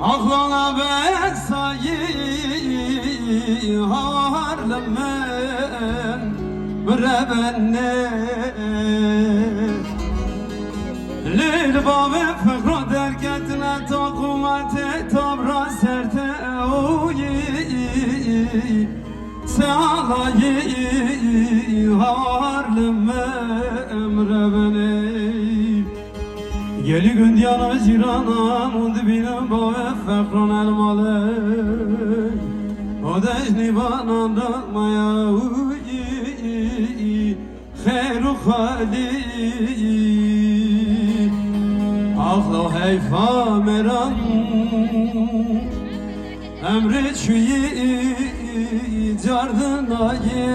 Aklına besayı harlemen Brebenne Lil babi fıkra derketine takumete tabra serte oyi Sealayı harlemen Brebenne Geli gün diyana jirana Mundi bina babi fıkran elmalı O dejni bana dalmaya Khairu khali Akhlo heyfa meran Emri çüyi cardına ye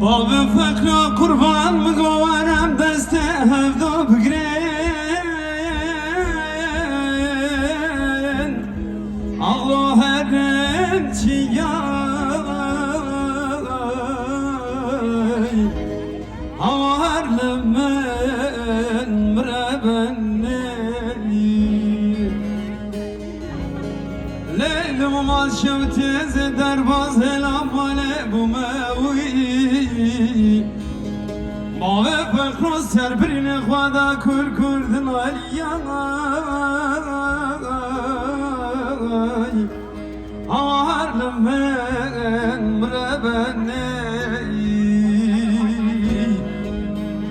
Babı fekra kurban mı govarem deste hevda bigren Ağlo herem çiyay Havarlemen mrebenneyim Leylim mal şevteze derbaz helam vale bu mevi Mavi fekro serpirine khwada kur kurdin aliyay Harlemen mrebenneyim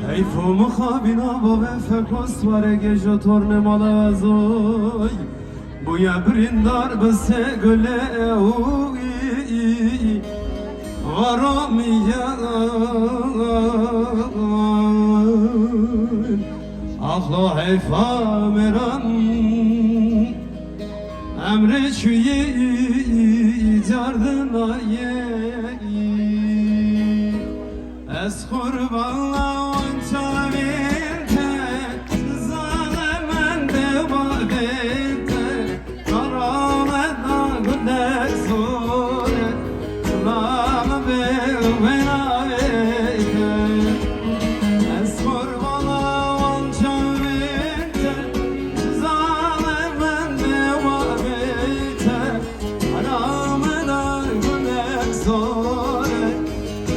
Heyfu mukhabina babi fekro svare gejo torne malazoy Bu ya brindar bese göle Varamiyan Ahlo heyfa meran Emre çüyi cardına ye Es kurbanla vança verte Zalemen de babete Karameda gündek zore Lama be vena vete Es kurbanla vança verte Zalemen de babete Karameda gündek zore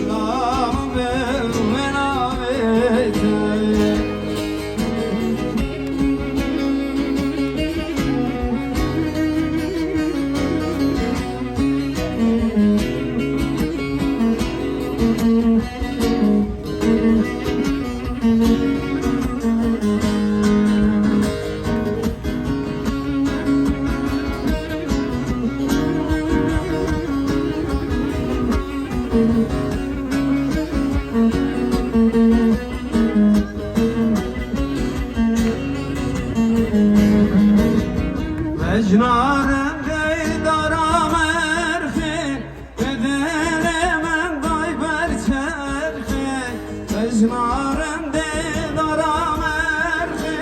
Lama be vena vete Mecnarem deydaram erfi Bedelemen dayber çerfi Mecnarem deydaram erfi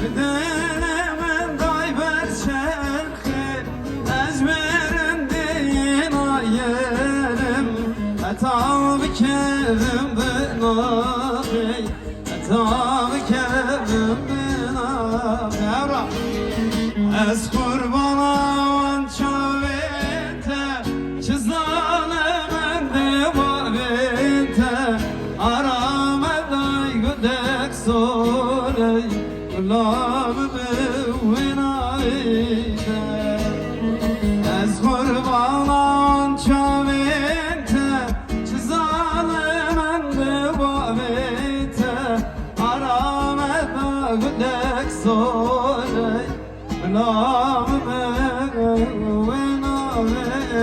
Bedelemen dayber çerfi Ezberim deyin ayerim Etab kevim benafi Etab kevim benafi Ez kurbana vança vete Çizalemen de babete Arameday güdek soley Gülabı bevina vete Ez kurbana vança vete selamı ve nalet